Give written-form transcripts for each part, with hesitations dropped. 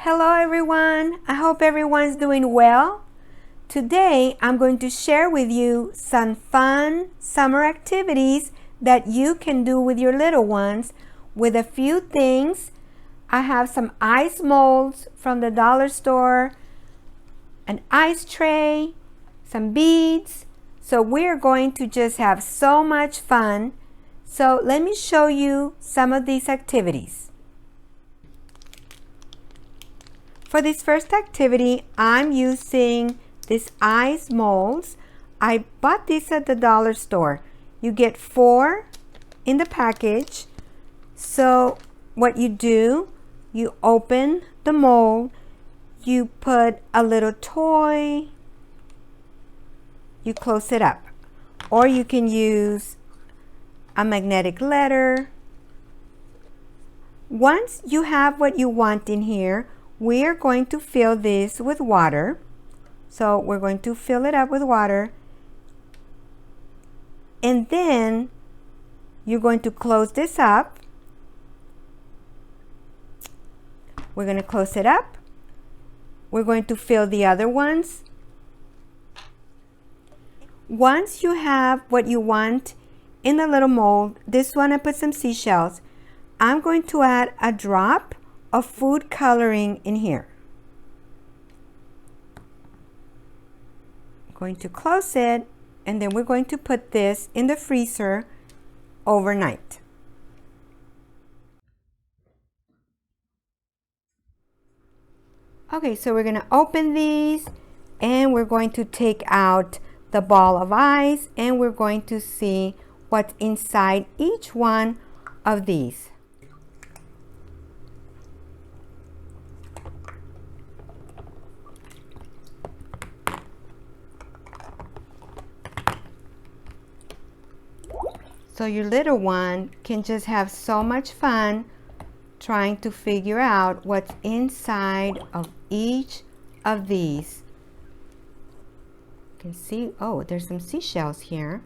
Hello everyone, I hope everyone's doing well. Today I'm going to share with you some fun summer activities that you can do with your little ones with a few things. I have some ice molds from the dollar store, an ice tray, some beads. So we're going to just have so much fun. So let me show you some of these activities. For this first activity, I'm using these ice molds. I bought these at the dollar store. You get 4 in the package. So what you do, you open the mold, you put a little toy, you close it up. Or you can use a magnetic letter. Once you have what you want in here, we are going to fill this with water. So we're going to fill it up with water. And then you're going to close this up. We're going to close it up. We're going to fill the other ones. Once you have what you want in the little mold, this one I put some seashells. I'm going to add a drop of food coloring in here. I'm going to close it, and then we're going to put this in the freezer overnight. Okay, so we're going to open these, and we're going to take out the ball of ice, and we're going to see what's inside each one of these. So your little one can just have so much fun trying to figure out what's inside of each of these. You can see, oh, there's some seashells here.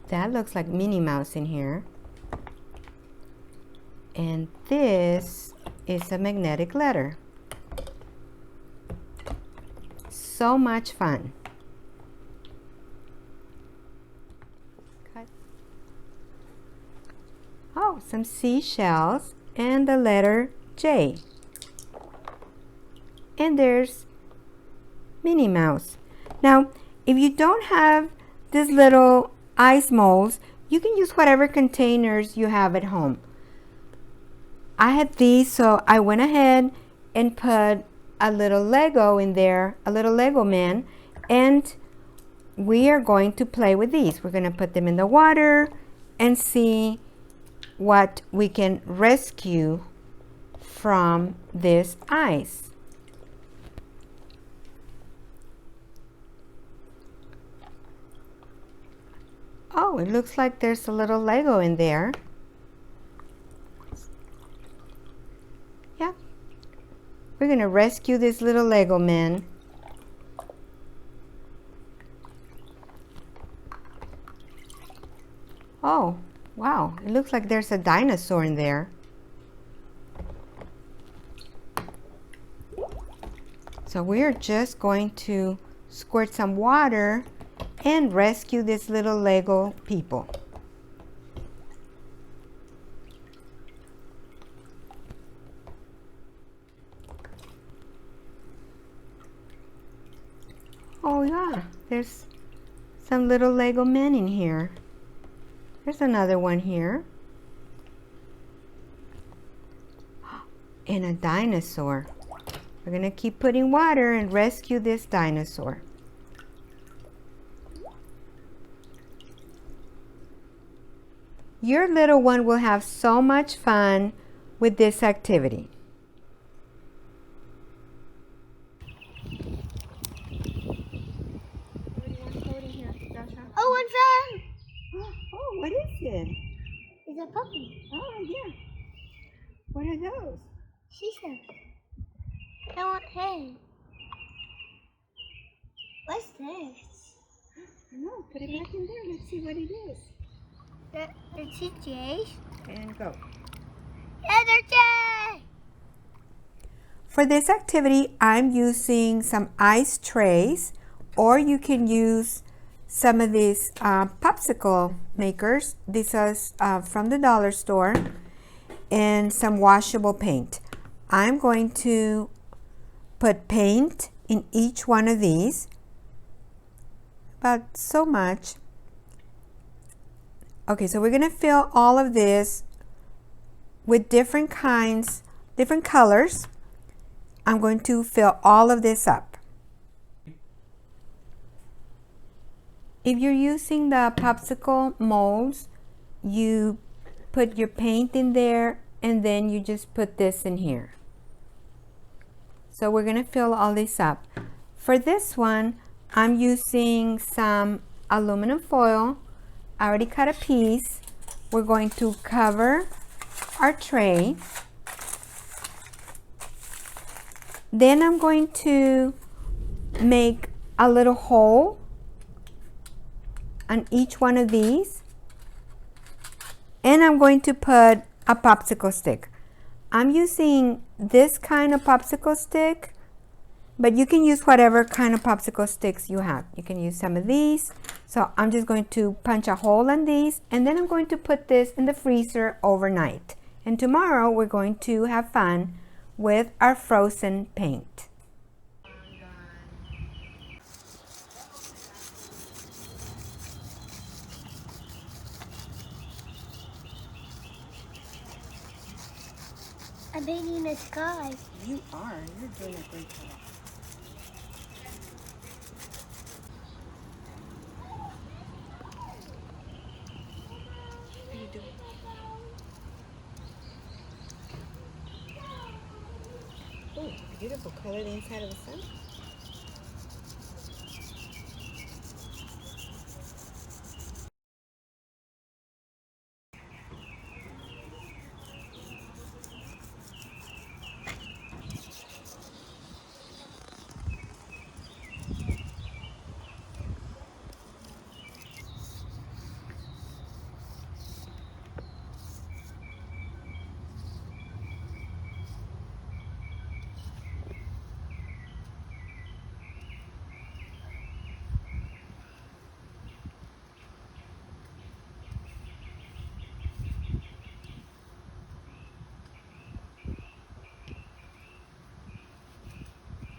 That looks like Minnie Mouse in here. And this is a magnetic letter. So much fun. Oh, some seashells and the letter J. And there's Minnie Mouse. Now, if you don't have these little ice molds, you can use whatever containers you have at home. I had these, so I went ahead and put a little Lego in there, a little Lego man, and we are going to play with these. We're going to put them in the water and see what we can rescue from this ice. Oh, it looks like there's a little Lego in there. Yeah. We're going to rescue this little Lego man. Oh, wow. It looks like there's a dinosaur in there. So we're just going to squirt some water and rescue this little Lego people. Oh yeah, there's some little Lego men in here. There's another one here. And a dinosaur. We're going to keep putting water and rescue this dinosaur. Your little one will have so much fun with this activity. Oh, what's that? Oh, what is it? It's a puppy. Oh, yeah. What are those? Seashells. I want hay. What's this? No, put it back in there. Let's see what it is. It's J's. And go. Yeah, they're J's. For this activity, I'm using some ice trays, or you can use some of these popsicle makers. These are from the dollar store, and some washable paint. I'm going to put paint in each one of these, about so much. Okay, so we're going to fill all of this with different colors. I'm going to fill all of this up. If you're using the popsicle molds, you put your paint in there and then you just put this in here. So we're going to fill all this up. For this one, I'm using some aluminum foil. I already cut a piece. We're going to cover our tray. Then I'm going to make a little hole on each one of these, and I'm going to put a popsicle stick. I'm using this kind of popsicle stick, but you can use whatever kind of popsicle sticks you have. You can use some of these. So I'm just going to punch a hole in these, and then I'm going to put this in the freezer overnight. And tomorrow we're going to have fun with our frozen paint. I'm painting the sky. You are. You're doing a great job. How you doing? Oh, beautiful color the inside of the sun.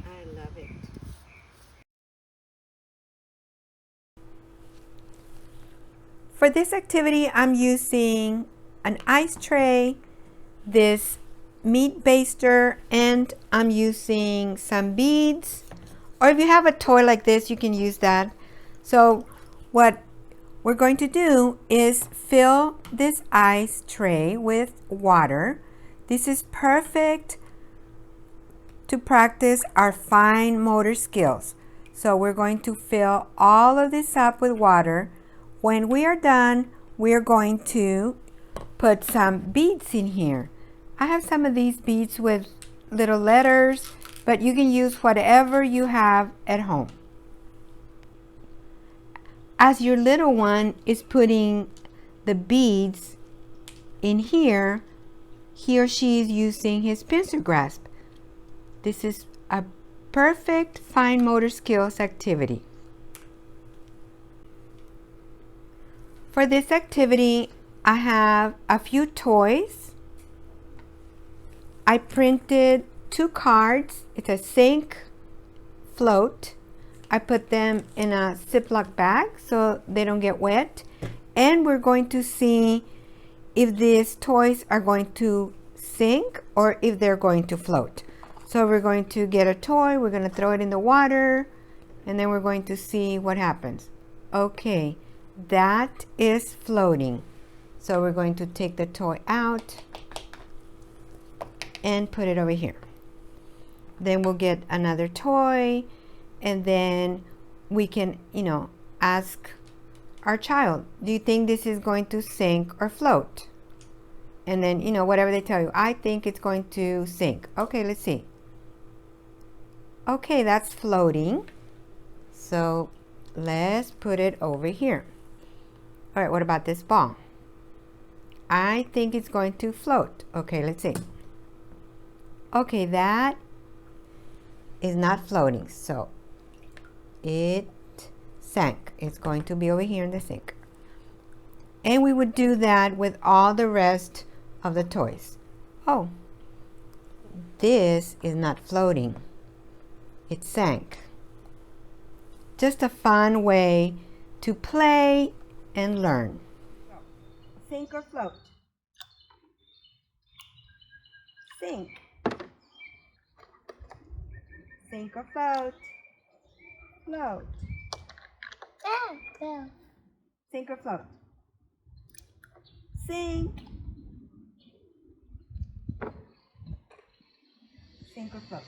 I love it. For this activity, I'm using an ice tray, this meat baster, and I'm using some beads. Or if you have a toy like this, you can use that. So what we're going to do is fill this ice tray with water. This is perfect to practice our fine motor skills. So we're going to fill all of this up with water. When we are done, we are going to put some beads in here. I have some of these beads with little letters, but you can use whatever you have at home. As your little one is putting the beads in here, he or she is using his pincer grasp. This is a perfect fine motor skills activity. For this activity, I have a few toys. I printed 2 cards. It's a sink float. I put them in a Ziploc bag so they don't get wet. And we're going to see if these toys are going to sink or if they're going to float. So we're going to get a toy, we're going to throw it in the water, and then we're going to see what happens. Okay, that is floating. So we're going to take the toy out and put it over here. Then we'll get another toy, and then we can, ask our child, do you think this is going to sink or float? And then, whatever they tell you, I think it's going to sink. Okay, let's see. Okay, that's floating. So let's put it over here. All right, what about this ball? I think it's going to float. Okay, let's see. Okay, that is not floating, so it sank. It's going to be over here in the sink. And we would do that with all the rest of the toys. Oh, this is not floating. It sank. Just a fun way to play and learn. Sink or float? Sink. Sink or float? Float. Go. Sink or float? Sink. Sink or float?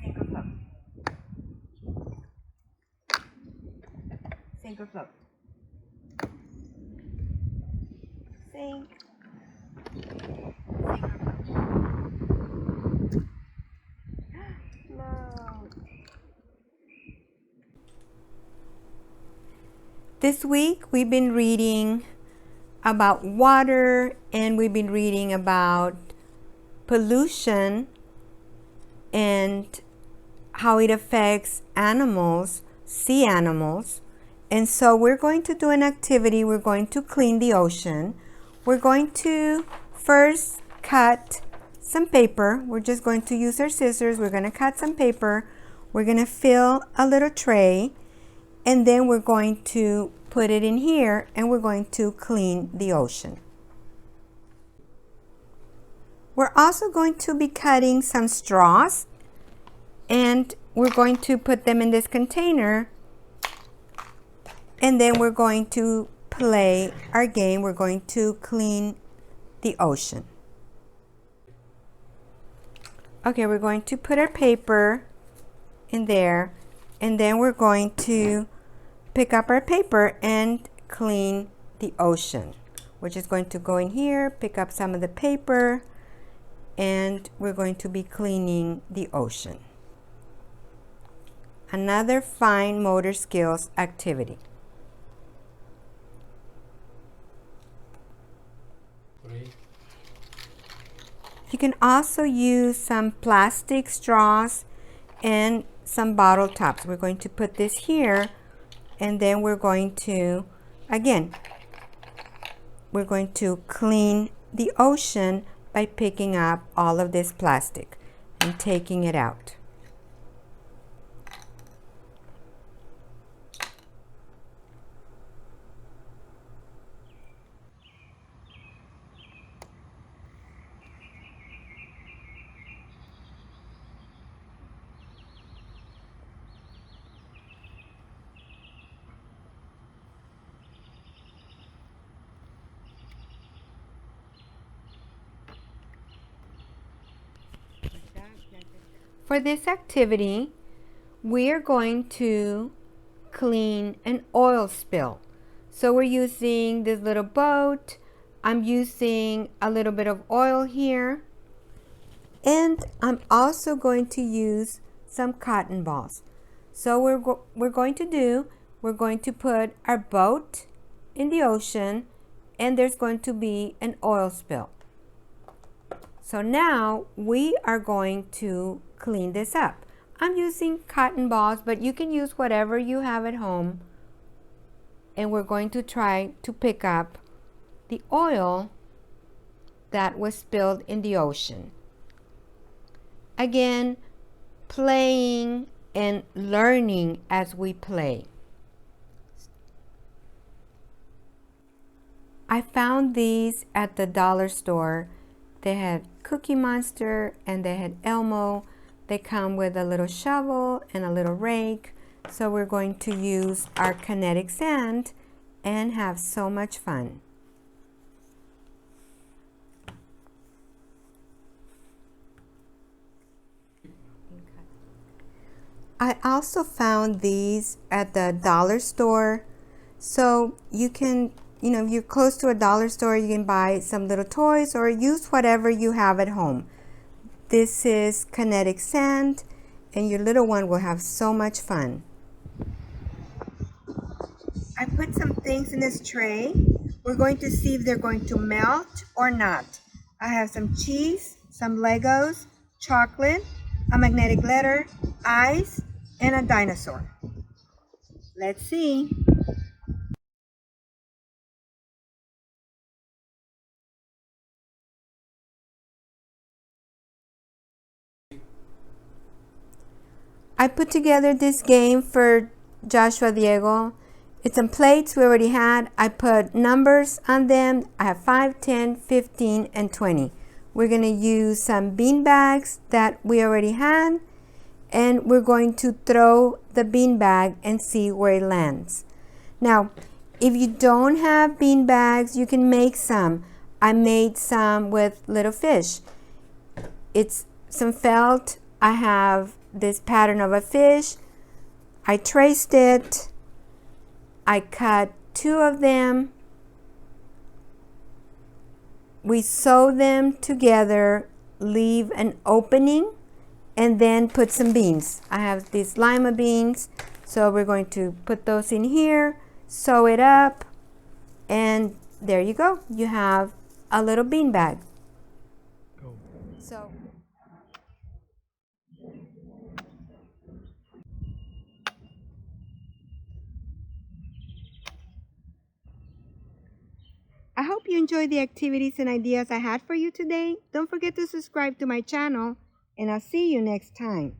Sink or float? Sink or float? Sink. Float. This week we've been reading about water, and we've been reading about pollution and how it affects animals, sea animals. And so we're going to do an activity. We're going to clean the ocean. We're going to first cut some paper. We're just going to use our scissors. We're going to cut some paper. We're going to fill a little tray, and then we're going to put it in here, and we're going to clean the ocean. We're also going to be cutting some straws, and we're going to put them in this container, and then we're going to play our game. We're going to clean the ocean. Okay, we're going to put our paper in there, and then we're going to pick up our paper and clean the ocean. We're just going to go in here, pick up some of the paper, and we're going to be cleaning the ocean. Another fine motor skills activity. You can also use some plastic straws and some bottle tops. We're going to put this here, and then we're going to, again, we're going to clean the ocean by picking up all of this plastic and taking it out. For this activity, we are going to clean an oil spill. So we're using this little boat. I'm using a little bit of oil here. And I'm also going to use some cotton balls. So we're going to put our boat in the ocean, and there's going to be an oil spill. So now we are going to clean this up. I'm using cotton balls, but you can use whatever you have at home. And we're going to try to pick up the oil that was spilled in the ocean. Again, playing and learning as we play. I found these at the dollar store. They had Cookie Monster and they had Elmo. They come with a little shovel and a little rake. So we're going to use our kinetic sand and have so much fun. I also found these at the dollar store. So you can, if you're close to a dollar store, you can buy some little toys or use whatever you have at home. This is kinetic sand, and your little one will have so much fun. I put some things in this tray. We're going to see if they're going to melt or not. I have some cheese, some Legos, chocolate, a magnetic letter, ice, and a dinosaur. Let's see. I put together this game for Joshua Diego. It's some plates we already had. I put numbers on them. I have 5, 10, 15, and 20. We're going to use some bean bags that we already had, and we're going to throw the bean bag and see where it lands. Now, if you don't have bean bags, you can make some. I made some with little fish. It's some felt. I have this pattern of a fish. I traced it. I cut 2 of them. We sew them together, leave an opening, and then put some beans. I have these lima beans, so we're going to put those in here, sew it up, and there you go. You have a little bean bag. So I hope you enjoyed the activities and ideas I had for you today. Don't forget to subscribe to my channel, and I'll see you next time.